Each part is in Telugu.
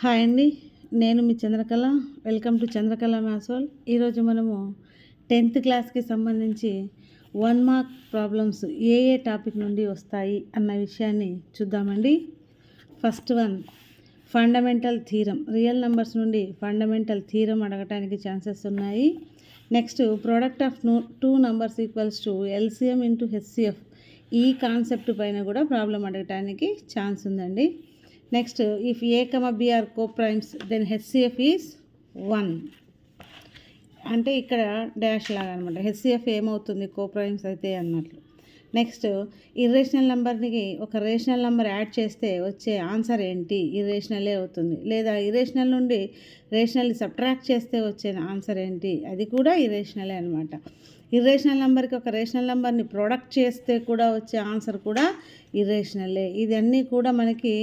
హాయ్ అండి, నేను మీ Chandrakala. Welcome to Chandrakala maths. ఈరోజు మనము 10th క్లాస్కి సంబంధించి 1 మార్క్ ప్రాబ్లమ్స్ ఏ టాపిక్ నుండి వస్తాయి అన్న విషయాన్ని చూద్దామండి. First one, fundamental theorem. Real numbers నుండి ఫండమెంటల్ థీరం అడగటానికి ఛాన్సెస్ ఉన్నాయి. Next, product of 2 numbers equals to LCM into HCF. ఈ కాన్సెప్ట్ పైన కూడా ప్రాబ్లం అడగటానికి ఛాన్స్ ఉందండి. Next, if a comma b are coprimes then HCF is 1. అంటే ఇక్కడ డాష్ లాగా అనమాట. హెచ్సిఎఫ్ ఏమవుతుంది కోప్రైమ్స్ అయితే అన్నట్లు. నెక్స్ట్, ఇర్రేషనల్ నెంబర్కి ఒక రేషనల్ నెంబర్ యాడ్ చేస్తే వచ్చే ఆన్సర్ ఏంటి? ఇర్రేషనలే అవుతుంది. లేదా ఇర్రేషనల్ నుండి రేషనల్ని సబ్ట్రాక్ట్ చేస్తే వచ్చే ఆన్సర్ ఏంటి? అది కూడా ఇర్రేషనలే అనమాట. ఇర్రేషనల్ నెంబర్కి ఒక రేషనల్ నెంబర్ని ప్రొడక్ట్ చేస్తే కూడా వచ్చే ఆన్సర్ కూడా ఇర్రేషనలే. ఇదన్నీ కూడా మనకి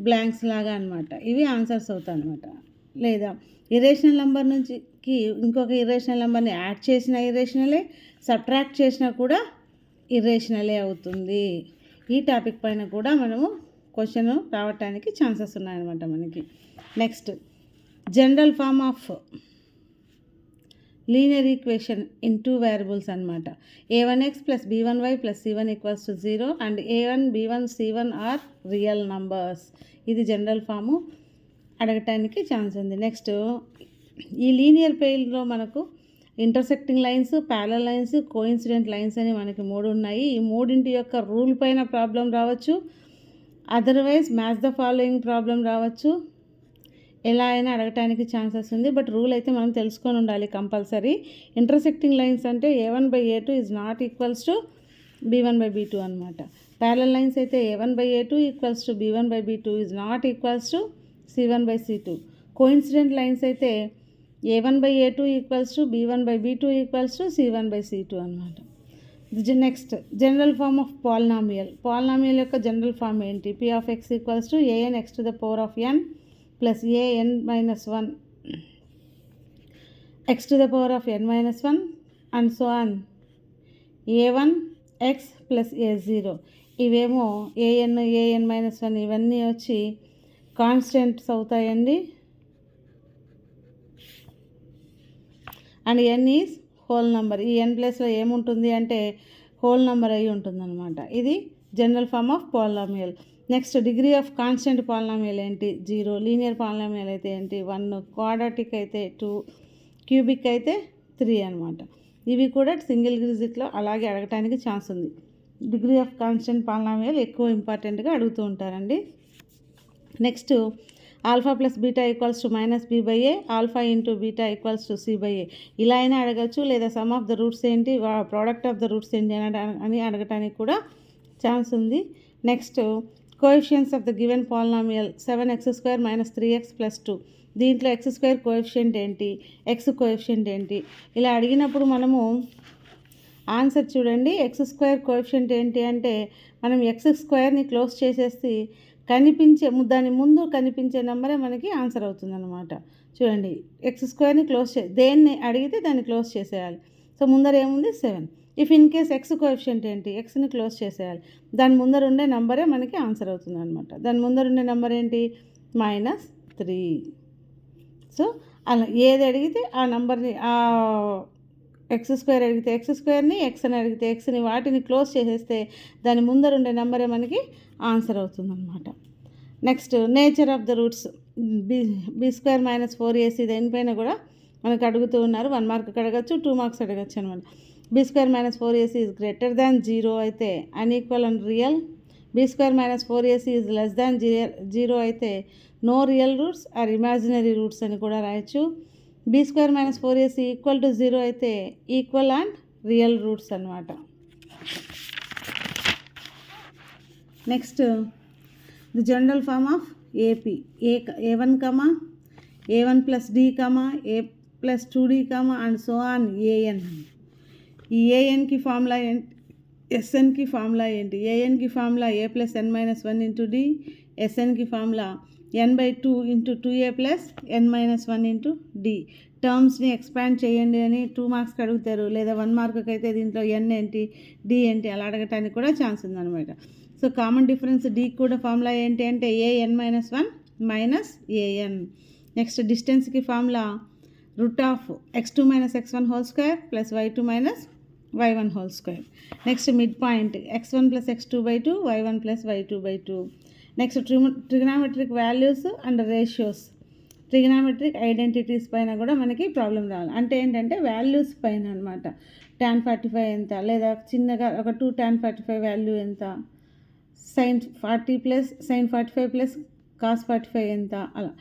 బ్లాంక్స్ లాగా అనమాట. ఇవి ఆన్సర్స్ అవుతాయి అనమాట. లేదా ఇర్రేషనల్ నెంబర్ నుంచి ఇంకొక ఇర్రేషనల్ నెంబర్ని యాడ్ చేసిన ఇర్రేషనలే, సబ్ట్రాక్ట్ చేసినా కూడా ఇర్రేషనలే అవుతుంది. ఈ టాపిక్ పైన కూడా మనము క్వశ్చన్ రావటానికి ఛాన్సెస్ ఉన్నాయన్నమాట మనకి. Next, general form of linear equation in 2 variables అనమాట. a1x plus b1y plus c1 equals to 0 and a1 b1 c1 are real numbers. ఇది జనరల్ ఫాము అడగటానికి ఛాన్స్ ఉంది. నెక్స్ట్, ఈ లీనియర్ పెయిర్లో మనకు intersecting lines, parallel lines, coincident lines అని మనకి 3 ఉన్నాయి. ఈ మూడింటి యొక్క రూల్ పైన ప్రాబ్లం రావచ్చు. Otherwise match the following problem రావచ్చు. ఎలా అయినా అడగటానికి ఛాన్సెస్ ఉంది. బట్ రూల్ అయితే మనం తెలుసుకొని ఉండాలి కంపల్సరీ. ఇంటర్సెక్టింగ్ లైన్స్ అంటే a1/a2 is not equals to b1/b2 అనమాట. ప్యారలల్ లైన్స్ అయితే a1/a2 equals to b1/b2 is not equals to c1/c2. Coincident lines అయితే a1/a2 equals to b1/b2 equals to c1/c2 అనమాట. Next, general form of polynomial. Polynomial యొక్క జనరల్ ఫార్మ్ ఏంటి? p of x equals to an(x⁴n plus an-1 x⁴n-1 and so on a1 x plus a0. ఇవేమో an-1 ఇవన్నీ వచ్చి కాన్స్టెంట్స్ అవుతాయండి. And n is whole number. ఈ n ప్లేస్లో ఏముంటుంది అంటే హోల్ నెంబర్ అయి ఉంటుందన్నమాట. ఇది general form of polynomial. Next, degree of constant polynomial ఏంటి? 0. లీనియర్ పాలినామియల్ అయితే ఏంటి? 1. క్వాడ్రాటిక్ అయితే 2. క్యూబిక్ అయితే 3 అనమాట. ఇవి కూడా సింగిల్ డిజిట్లో అలాగే అడగటానికి ఛాన్స్ ఉంది. డిగ్రీ ఆఫ్ కాన్స్టెంట్ పాలినామియల్ ఎక్కువ ఇంపార్టెంట్గా అడుగుతూ ఉంటారండి. Next, alpha plus beta equals to -b/a, alpha into beta equals to c/a. ఇలా అయినా అడగచ్చు. లేదా సమ్ ఆఫ్ ద రూట్స్ ఏంటి, ప్రోడక్ట్ ఆఫ్ ద రూట్స్ ఏంటి అని అడగటానికి కూడా ఛాన్స్ ఉంది. Next, coefficients of the given polynomial 7x² - 3x + 2. దీంట్లో x² కోఎఫిషియంట్ ఏంటి, x కోఎఫిషియంట్ ఏంటి? ఇలా అడిగినప్పుడు మనము ఆన్సర్ చూడండి. x² కోఎఫిషియంట్ ఏంటి అంటే మనం x²ని క్లోజ్ చేసేసి దాని ముందు కనిపించే నెంబరే మనకి ఆన్సర్ అవుతుందన్నమాట. చూడండి, x²ని దేన్ని అడిగితే దాన్ని క్లోజ్ చేసేయాలి. సో ముందర ఏముంది? 7. If in case x coefficient ఏంటి, xని క్లోజ్ చేసేయాలి. దాని ముందర ఉండే నెంబరే మనకి ఆన్సర్ అవుతుంది అనమాట. దాని ముందర ఉండే నెంబర్ ఏంటి? -3. సో అలా ఏది అడిగితే ఆ నెంబర్ని, x² అడిగితే x²ని, x అని అడిగితే xని, వాటిని క్లోజ్ చేసేస్తే దాని ముందర ఉండే నెంబరే మనకి ఆన్సర్ అవుతుందన్నమాట. Next, nature of the roots. b² - 4ac దేనిపైన కూడా మనకు అడుగుతూ ఉన్నారు. 1 మార్క్ అడగచ్చు, 2 మార్క్స్ అడగచ్చు అనమాట. b² - 4ac is greater than 0 అయితే unequal and real. b² - 4ac is less than 0 అయితే no real roots or imaginary roots అని కూడా రాయొచ్చు. b² - 4ac ఈక్వల్ టు 0 అయితే ఈక్వల్ అండ్ రియల్ రూట్స్ అనమాట. Next, the general form of AP. a1, a1 plus d, a plus 2d and so on an. ఈ anకి ఫార్ములా ఏంటి? SNకి ఫార్ములా ఏంటి? anకి formula a plus n-1 into d, SNకి formula n/2 into 2a plus n-1 into d. టర్మ్స్ని ఎక్స్పాండ్ చేయండి అని 2 మార్క్స్కి అడుగుతారు. లేదా 1 మార్క్కి అయితే దీంట్లో n ఏంటి, d ఏంటి అలా అడగటానికి కూడా ఛాన్స్ ఉందన్నమాట. సో కామన్ డిఫరెన్స్ d కూడా ఫార్ములా ఏంటి అంటే an-1 మైనస్ ఏఎన్. నెక్స్ట్ డిస్టెన్స్కి formula root of x2 minus x1 whole square plus y2 minus y1 whole square. Next mid point x1 plus x2/2 y1 plus y2/2. Next trigonometric values and ratios, trigonometric identities పైన కూడా మనకి ప్రాబ్లం రావాలి. అంటే ఏంటంటే వాల్యూస్ పైన అనమాట. tan 45 ఎంత, లేదా చిన్నగా ఒక 2 tan 45 వాల్యూ ఎంత, sin 40 plus sin 45 plus cos 45 ఎంత, అలా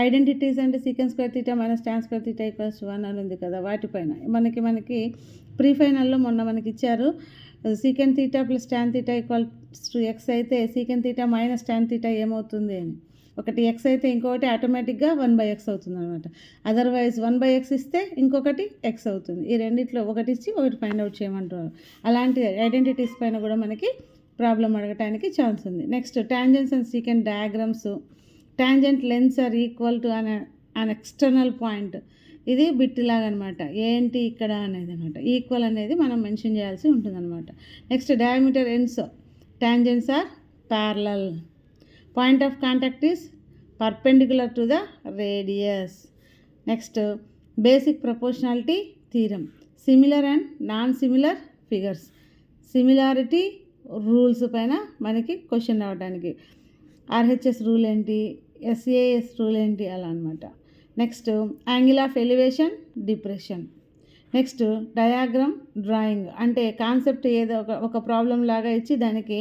ఐడెంటిటీస్ అంటే secant square theta minus tan square theta equals 1 అని ఉంది కదా, వాటిపైన మనకి ప్రీ ఫైనల్లో మొన్న మనకి ఇచ్చారు secant theta plus tan theta equals to x అయితే secant theta minus tan theta ఏమవుతుంది అని. ఒకటి ఎక్స్ అయితే ఇంకొకటి ఆటోమేటిక్గా 1/x అవుతుంది అనమాట. అదర్వైజ్ 1/x ఇస్తే ఇంకొకటి ఎక్స్ అవుతుంది. ఈ రెండిట్లో ఒకటి ఇచ్చి ఒకటి ఫైండ్ అవుట్ చేయమంటారు. అలాంటి ఐడెంటిటీస్ పైన కూడా మనకి ప్రాబ్లం అడగటానికి ఛాన్స్ ఉంది. Next tangents and secant diagrams. Tangent lengths are equal to an external point. ఇది బిట్ లాగా అనమాట, ఏంటి ఇక్కడ అనేది అనమాట. ఈక్వల్ అనేది మనం మెన్షన్ చేయాల్సి ఉంటుంది అనమాట. Next diameter ends tangents are parallel. Point of contact is perpendicular to the radius. Next basic proportionality theorem, similar and non similar figures, similarity rules పైన మనకి క్వశ్చన్ రావడానికి. ఆర్హెచ్ఎస్ రూల్ ఏంటి, ఎస్ఏఎస్ రూల్ ఏంటి, అలా అనమాట. Next angle of elevation depression. Next diagram drawing, అంటే కాన్సెప్ట్ ఏదో ఒక ప్రాబ్లం లాగా ఇచ్చి దానికి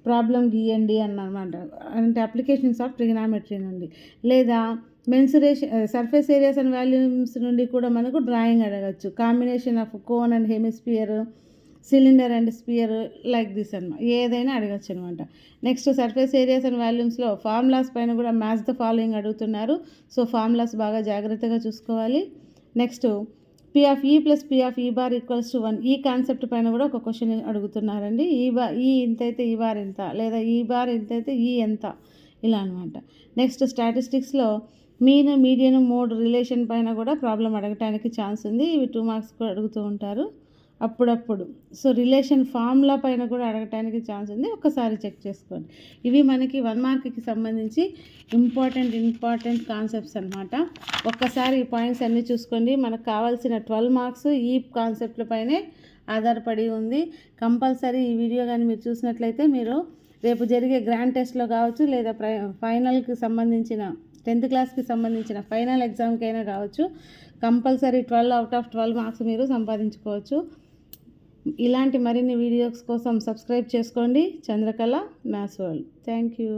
ప్రాబ్లం గీయండి అన్నమాట. అంటే అప్లికేషన్స్ ఆఫ్ ట్రిగ్నామెట్రీ నుండి, లేదా mensuration surface areas and volumes నుండి కూడా మనకు డ్రాయింగ్ అడగచ్చు. Combination of cone and hemisphere, cylinder and sphere, like this అనమాట, ఏదైనా అడగచ్చు అనమాట. నెక్స్ట్ సర్ఫేస్ ఏరియాస్ అండ్ వాల్యూమ్స్లో ఫార్ములాస్ పైన కూడా మ్యాచ్ ద ఫాలోయింగ్ అడుగుతున్నారు. సో ఫార్ములాస్ బాగా జాగ్రత్తగా చూసుకోవాలి. Next P of E plus P of E bar equals to 1, ఈ కాన్సెప్ట్ పైన కూడా ఒక క్వశ్చన్ అడుగుతున్నారండి. ఈ ఇంత అయితే ఈ బార్ ఎంత, లేదా ఈ బార్ ఇంత అయితే ఈ ఎంత, ఇలా అనమాట. నెక్స్ట్ స్టాటిస్టిక్స్లో మీన్ మీడియన్ మోడ్ రిలేషన్ పైన కూడా ప్రాబ్లం అడగటానికి ఛాన్స్ ఉంది. ఇవి 2 మార్క్స్ కూడా అడుగుతూ ఉంటారు అప్పుడప్పుడు. సో రిలేషన్ ఫార్ములా పైన కూడా అడగటానికి ఛాన్స్ ఉంది, ఒక్కసారి చెక్ చేసుకోండి. ఇవి మనకి 1 మార్క్కి సంబంధించి ఇంపార్టెంట్ కాన్సెప్ట్స్ అనమాట. ఒక్కసారి ఈ పాయింట్స్ అన్నీ చూసుకోండి. మనకు కావాల్సిన 12 మార్క్స్ ఈ కాన్సెప్ట్ల పైనే ఆధారపడి ఉంది. కంపల్సరీ ఈ వీడియో కానీ మీరు చూసినట్లయితే మీరు రేపు జరిగే గ్రాండ్ టెస్ట్లో కావచ్చు, లేదా ఫైనల్కి సంబంధించిన 10th క్లాస్కి సంబంధించిన ఫైనల్ ఎగ్జామ్కైనా కావచ్చు, కంపల్సరీ 12 out of 12 మార్క్స్ మీరు సంపాదించుకోవచ్చు. ఇలాంటి మరిన్ని వీడియోస్ కోసం సబ్స్క్రైబ్ చేసుకోండి Chandrakala maths world. Thank you.